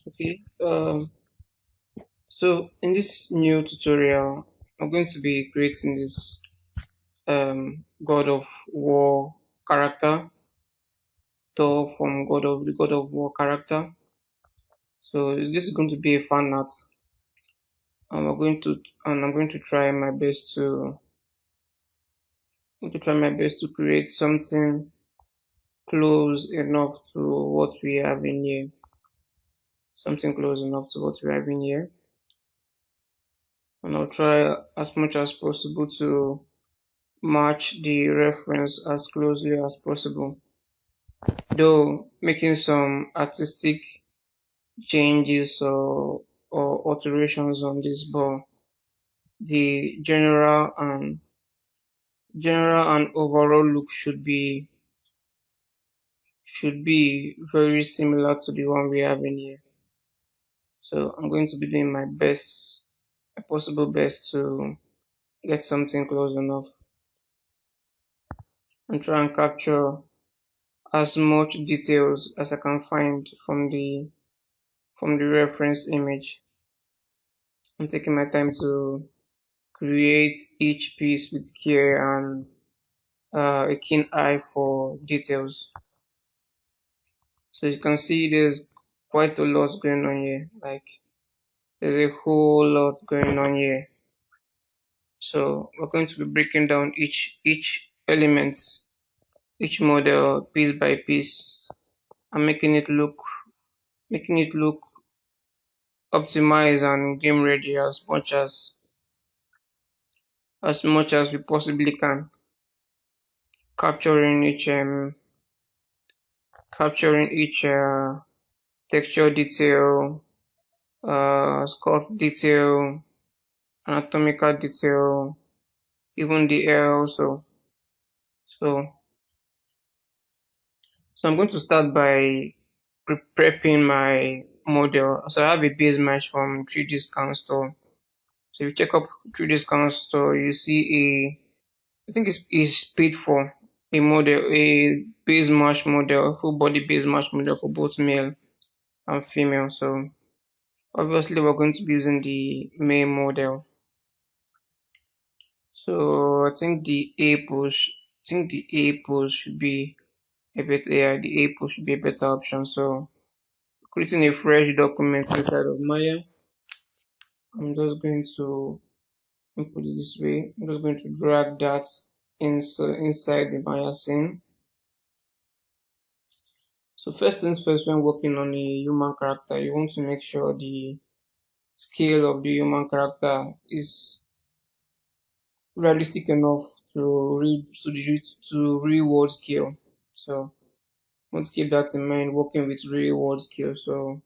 Okay, so in this new tutorial, I'm going to be creating this God of War character, Thor from the God of War character. So this is going to be a fan art. I'm going to try my best to create something close enough to what we have in here. Something close enough to what we have in here, and I'll try as much as possible to match the reference as closely as possible, though making some artistic changes or alterations on this, but the general and overall look should be very similar to the one we have in here. So I'm going to be doing my best, my possible best to get something close enough and try and capture as much details as I can find from the reference image. I'm taking my time to create each piece with care and a keen eye for details. So you can see there's quite a lot going on here. Like there's a whole lot going on here. So we're going to be breaking down each element, each model piece by piece, and making it look optimized and game ready as much as we possibly can, capturing each texture detail, sculpt detail, anatomical detail, even the air also. So, so I'm going to start by prepping my model. So I have a base mesh from 3D Scan Store. So if you check up 3D Scan Store, you see I think it's paid for a base mesh model, full body base mesh model for both male and female. So obviously we're going to be using the male model. So I think the A pose should be a better, yeah, the A pose should be a better option. So creating a fresh document inside of Maya, I'm just going to input it this way. I'm just going to drag that inside the Maya scene. So first things first, when working on a human character, you want to make sure the scale of the human character is realistic enough to real world scale. So want to keep that in mind working with real world scale. So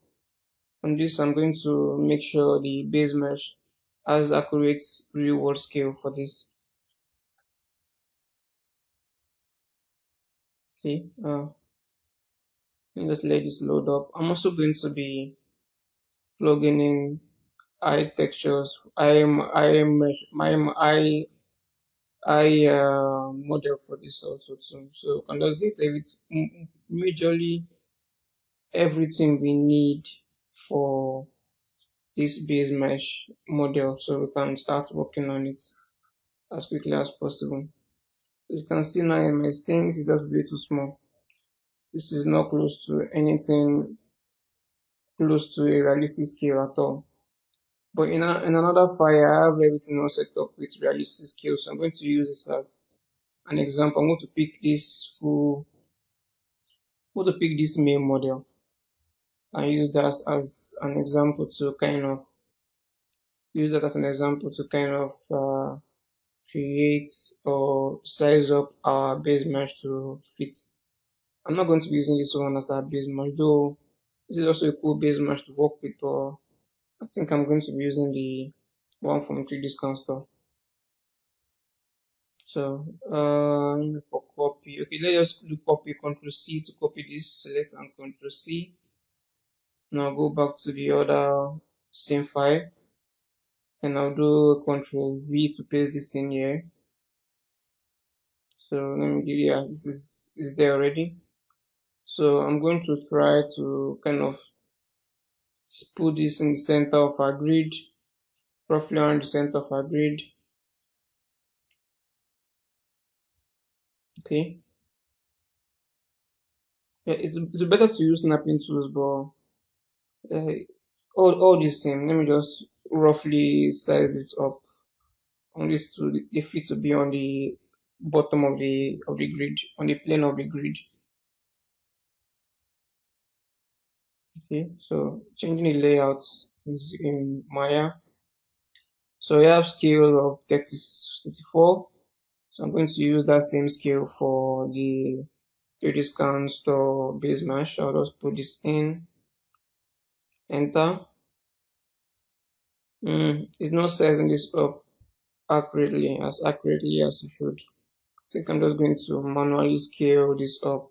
on this, I'm going to make sure the base mesh has accurate real world scale for this. Okay, let's let this load up. I'm also going to be plugging in eye textures. I model for this also too. So you can just get majorly everything we need for this base mesh model, so we can start working on it as quickly as possible. As you can see now in my scene, this is just way too small. This is not close to anything close to a realistic scale at all. But in another file, I have everything all set up with realistic scale, so I'm going to use this as an example. I'm going to pick this main model and use that as an example to create or size up our base mesh to fit. I'm not going to be using this one as our base mesh, though this is also a cool base mesh to work with, but I think I'm going to be using the one from 3D Scan Store. So for copy, okay, let's just do copy, Control C to copy this, select and Control C. Now go back to the other same file and I'll do Control V to paste this in here. So let me give you, this is there already. So I'm going to try to kind of put this in the center of our grid, roughly around the center of our grid. Okay. Yeah, it's better to use snapping tools, but uh, all the same. Let me just roughly size this up. On this to the fit to be on the bottom of the grid, on the plane of the grid. Okay, so changing the layout is in Maya. So I have scale of 34. So I'm going to use that same scale for the 3D scan store base mesh. I'll just put this in, enter. It's not sizing this up accurately as you should. I think I'm just going to manually scale this up.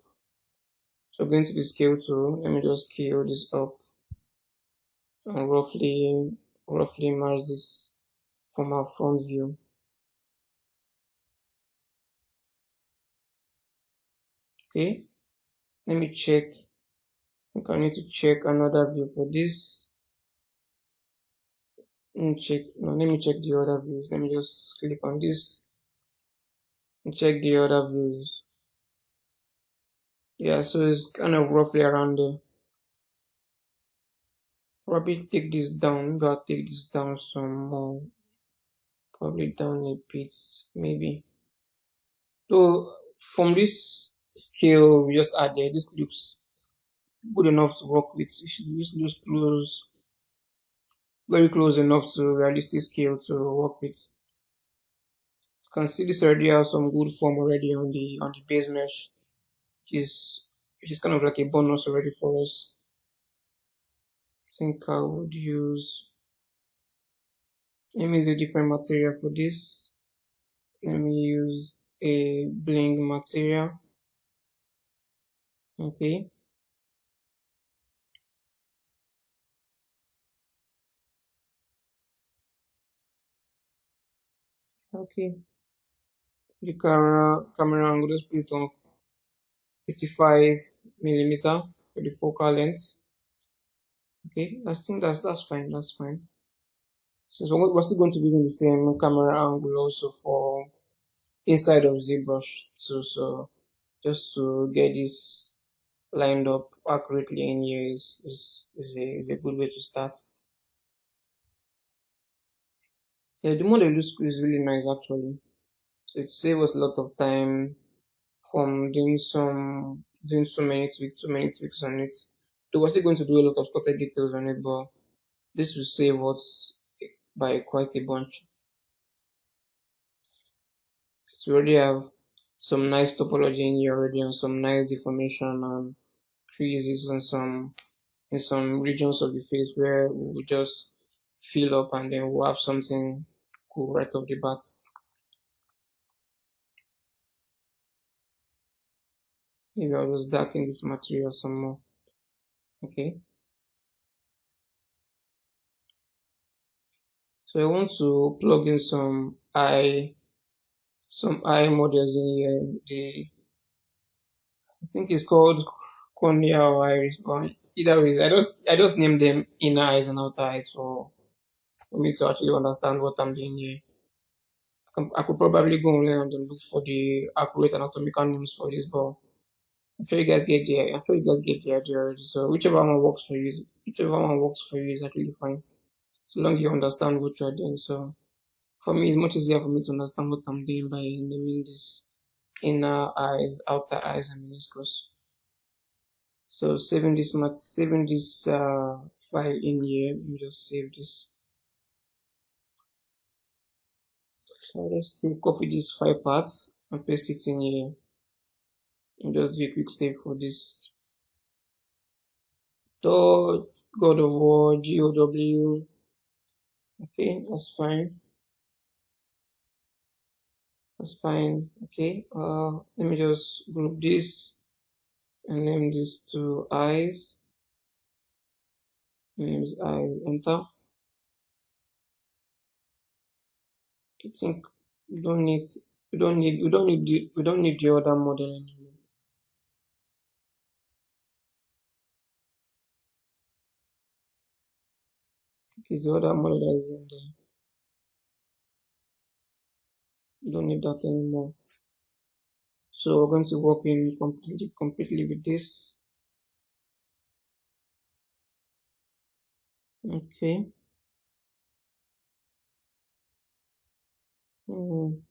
So going to the scale tool, let me just scale this up and roughly match this from our front view. Okay, let me check. I think I need to check another view for this. Let me check the other views. Let me just click on this and check the other views. Yeah, so it's kind of roughly around there. Probably take this down. Maybe I'll take this down some more. Probably down a bit, maybe. So from this scale we just added, this looks good enough to work with. This looks very close enough to realistic scale to work with. You can see this already has some good form already on the base mesh, which is kind of like a bonus already for us. I think I would use, let me use a different material for this. Let me use a bling material. Okay. Okay. The camera angle, just put it on 85 millimeter for the focal length. Okay, I think that's fine. That's fine. So we're still going to be using the same camera angle also for inside of ZBrush. So just to get this lined up accurately in here is a good way to start. Yeah, the model is really nice actually. So it saves us a lot of time from doing so many tweaks on it. So we're still going to do a lot of spotted details on it, but this will save us by quite a bunch. So we already have some nice topology in here already and some nice deformation and creases in some regions of the face where we will just fill up and then we'll have something cool right off the bat. Maybe I'll just darken this material some more. Okay. So I want to plug in some eye models in here. I think it's called cornea or iris, but either ways, I just name them inner eyes and outer eyes for me to actually understand what I'm doing here. I could probably go online and then look for the accurate anatomical names for this, but I'm sure you guys get the idea already. So whichever one works for you is actually fine, so long you understand what you're doing. So for me, it's much easier for me to understand what I'm doing by naming this inner eyes, outer eyes, and meniscus. So saving this file in here. Let me just save this. So let's say copy these five parts and paste it in here. And just do a quick save for this. Thor, God of War, GOW. Okay, that's fine. That's fine. Okay. Let me just group this and name this to eyes. Name is eyes. Enter. I think we don't need the other model anymore. Is the other model that is in there. Don't need that anymore. So we're going to work in completely with this. Okay. Mm.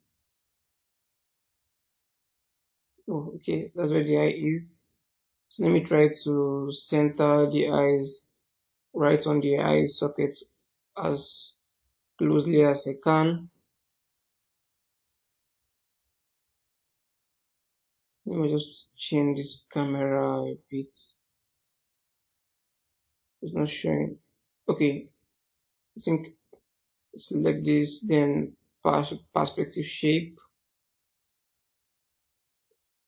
Oh, okay, that's where the eye is. So let me try to center the eyes right on the eye socket as closely as I can. Let me just change this camera a bit. It's not showing. Okay, I think select this, then perspective shape.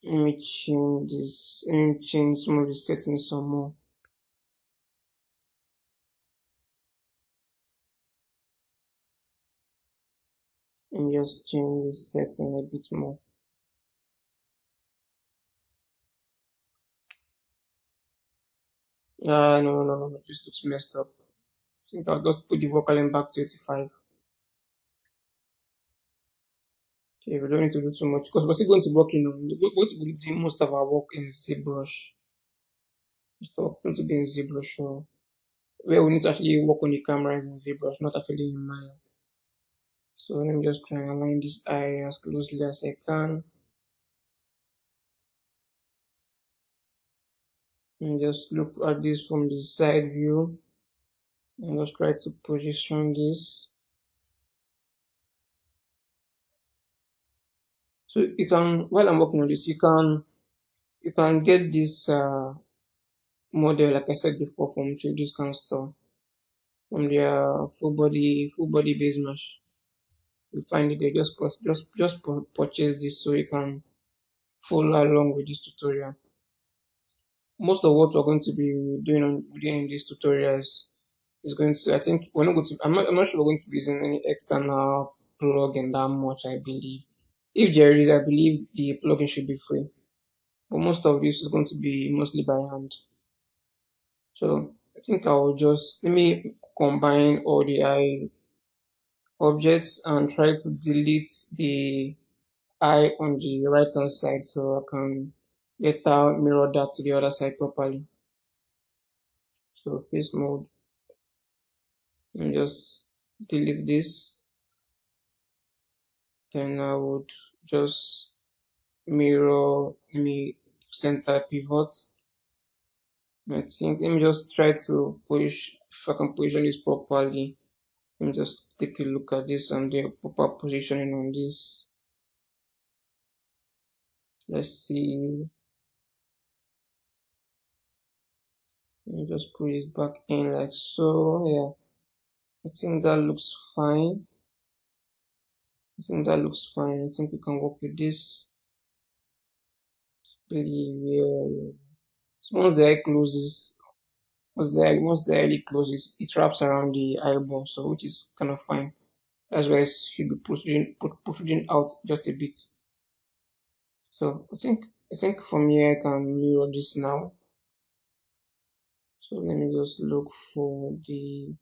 Let me change this. Let me change some of the settings some more. Let me just change this setting a bit more. No. This looks messed up. I think I'll just put the vocal in back to 85. Okay, we don't need to do too much because we're still going to work in we're going to be doing most of our work in ZBrush. It's not going to be in ZBrush, so where we need to actually work on the camera is in ZBrush, not actually in Maya. So let me just try and align this eye as closely as I can. And just look at this from the side view. And just try to position this. So you can, while I'm working on this, you can get this model, like I said before, from 3D Scan Store, from their full body base mesh. You find it there. Just purchase this so you can follow along with this tutorial. Most of what we're going to be doing in these tutorials is going to, I think we're not going to, I'm not sure we're going to be using any external plugin that much, I believe. If there is, I believe the plugin should be free. But most of this is going to be mostly by hand. So I think I'll just, let me combine all the eye objects and try to delete the eye on the right hand side so I can later mirror that to the other side properly. So face mode, and just delete this. Then I would just mirror, let me center pivot. I think, let me just try to push, if I can position this properly. Let me just take a look at this and the proper positioning on this. Let's see. Let me just put this back in like so. Yeah, I think that looks fine. I think that looks fine. I think we can work with this. Yeah. So once the eye closes, once the eyelid closes, it wraps around the eyeball, so which is kind of fine. That's why it should be protruding out just a bit. So I think from here I can mirror this now. So let me just look for the.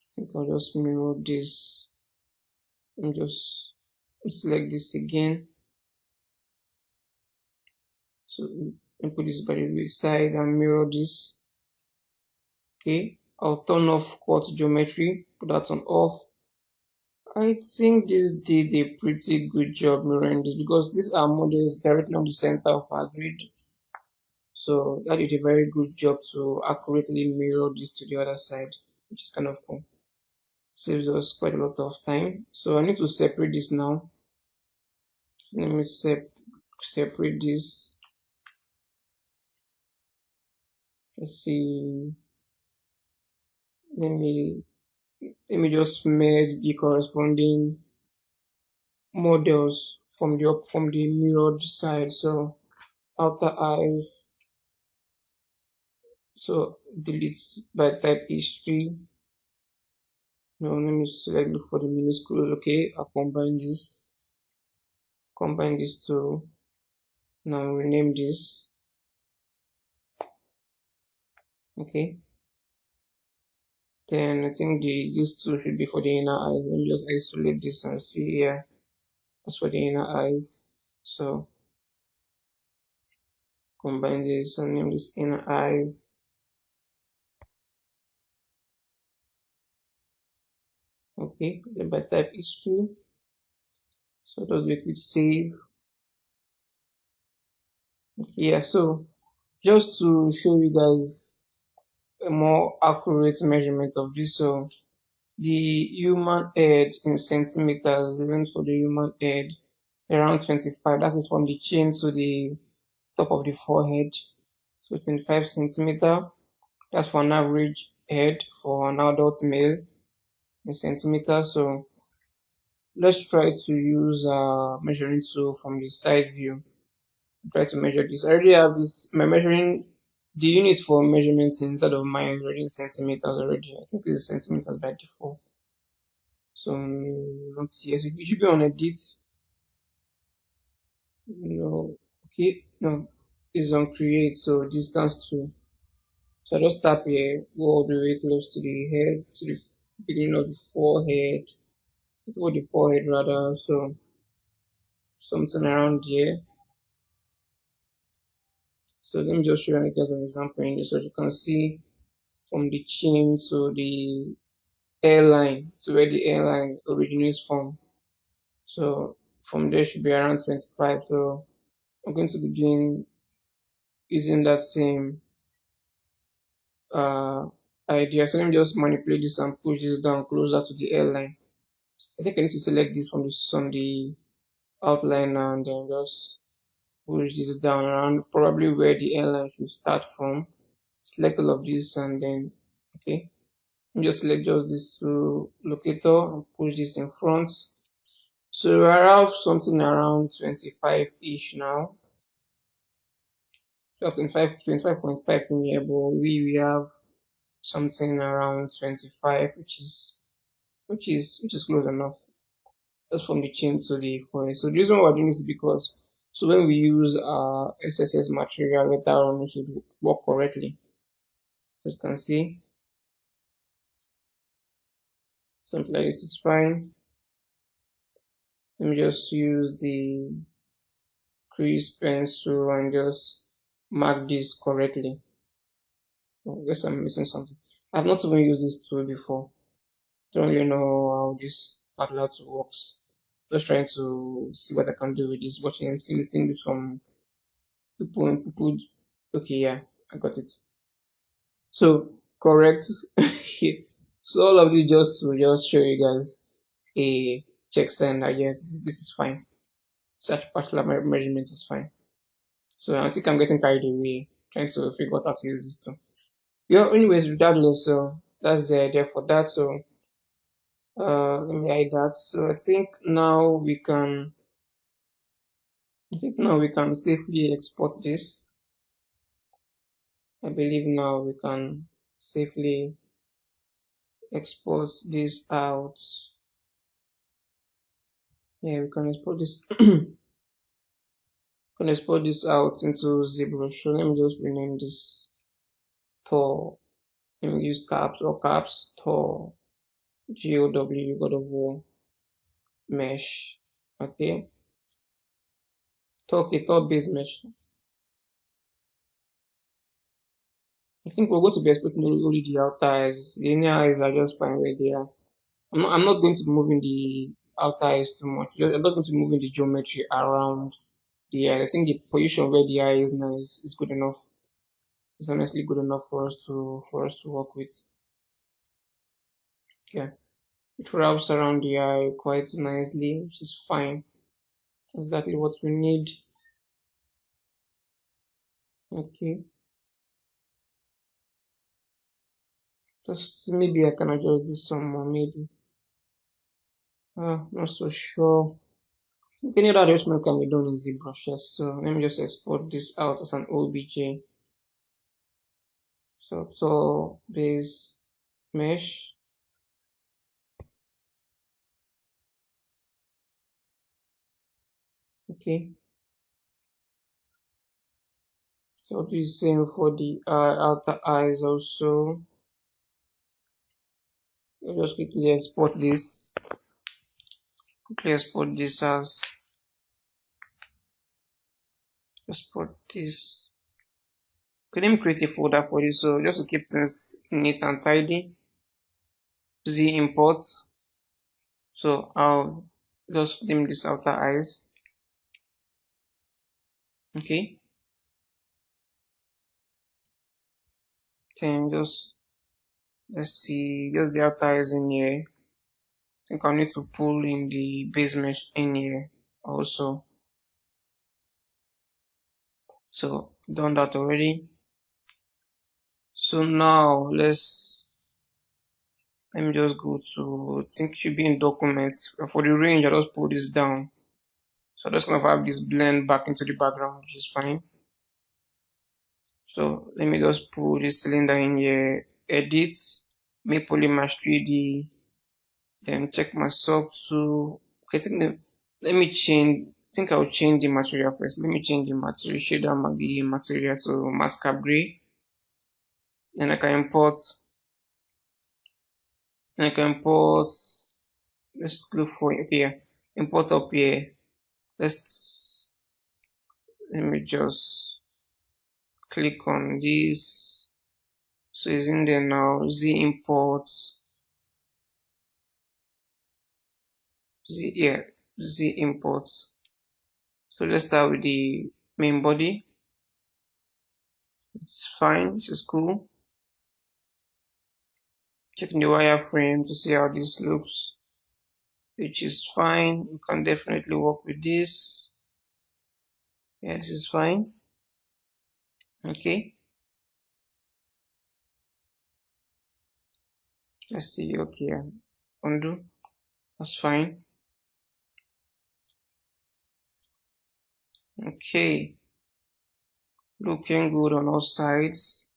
I think I'll just mirror this and just select this again. So and put this by the side and mirror this. Okay, I'll turn off quartz geometry, put that on off. I think this did a pretty good job mirroring this because these are models directly on the center of our grid. So that did a very good job to accurately mirror this to the other side, which is kind of cool. Saves us quite a lot of time. So I need to separate this now. Let me separate this. Let's see. Let me just merge the corresponding models from the mirrored side. So outer eyes. So delete by type history. Now let me select look for the minuscule. Okay, I'll combine these two. Now rename this Okay. Then I think these two should be for the inner eyes. Let me just isolate this and see here. That's for the inner eyes. So combine this and name this inner eyes. Okay, then by type history. So those we could save. Yeah, so just to show you guys a more accurate measurement of this. So the human head in centimeters, the length for the human head around 25. That is from the chin to the top of the forehead. So 25 centimeter. That's for an average head for an adult male in centimeters. So let's try to use a measuring tool from the side view. Try to measure this. I already have this, my measuring, the unit for measurements inside of my already in centimeters already. I think it's centimeters by default. So let's see. So it should be on edit. No, okay, no, it's on create. So distance to. So I just tap here, go all the way close to the head, to the beginning of the forehead, to the forehead rather. So something around here. So let me just show you guys an example in this. So you can see from the chin to the airline, to where the airline originates from. So from there should be around 25. So I'm going to be doing using that same uh idea. So let me just manipulate this and push this down closer to the airline. I think I need to select this from the outline and then just push this down around probably where the airline should start from. Select all of this and then okay. Just select just this to locator and push this in front. So I have something around 25-ish now. We have 25.5 in here, but we have something around 25, which is close enough. Just from the chin to the forehead. So the reason why we're doing this is because so when we use SSS material later on, it should work correctly. As you can see, something like this is fine. Let me just use the crease pencil and just mark this correctly. Oh, I guess I'm missing something. I've not even used this tool before. Don't really know how this particular tool works. Just trying to see what I can do with this. Watching and seeing this from people and people. Okay, yeah, I got it. So correct. So all of this just to just show you guys a check sign that yes, this is fine. Such particular measurement is fine. So I think I'm getting carried away trying to figure out how to use this too. Yeah, anyways, regardless, so that's the idea for that. So let me hide that. So I think now we can safely export this. I believe now we can safely export this out. Yeah, we can export this can export this out into ZBrush. So let me just rename this Thor. Let me use caps or caps Thor GOW God of War mesh. Okay. Thor base mesh. I think we're going to be expecting only the outer eyes. The inner eyes are just fine where they are. I'm not going to be moving the outer eyes too much. I'm not going to be moving the geometry around the eye. I think the position where the eye is now is good enough. It's honestly good enough for us to work with. Yeah. It wraps around the eye quite nicely, which is fine. Exactly what we need. Okay. Just maybe I can adjust this some more, maybe. Not so sure. Any other adjustment can be done in ZBrush, yes. So let me just export this out as an OBJ. So base mesh. Okay. So do the same for the outer eyes also. Let us quickly export this. Quickly export this. Okay, let me create a folder for this. So just to keep things neat and tidy, Z import. So I'll just name this outer eyes. Okay. Then just let's see, just the outer eyes in here. I think I need to pull in the base mesh in here also. So done that already. So now let me just go to, I think it should be in documents. For the range, I just pull this down. So I'm just gonna have this blend back into the background, which is fine. So let me just pull this cylinder in here, edit, make polymesh 3D, then check my sub to, okay, let me change, I think I'll change the material first. Let me change the material, shade down the material to matcap gray. Then I can import, let's look for here, import up here. Let me just click on this. So it's in there now, Z import, Z import. So let's start with the main body. It's fine, this is cool. Checking the wireframe to see how this looks, which is fine. We can definitely work with this. Yeah, this is fine. Okay. Let's see. Okay, undo. That's fine. Okay. Looking good on all sides,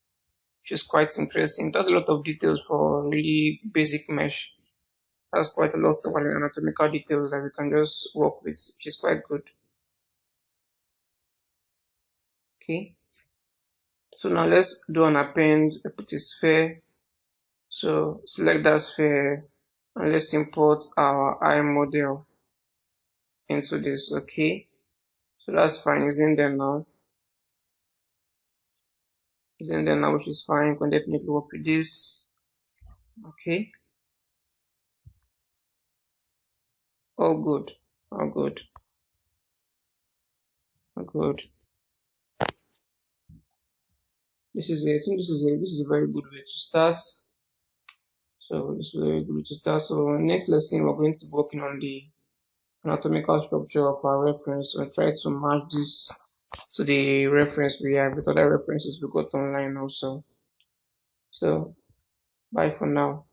which is quite interesting. That's a lot of details for really basic mesh. That's quite a lot of anatomical details that we can just work with, which is quite good. Okay. So now let's do an append. I put a sphere. So select that sphere and let's import our eye model into this. Okay. So that's fine. It's in there now. It's in there now, which is fine. You can definitely work with this. Okay. All good. All good. All good. This is I think this is a very good way to start. So this is a very good way to start. So next lesson we're going to be working on the anatomical structure of our reference and try to match this to the reference we have with other references we got online also. So bye for now.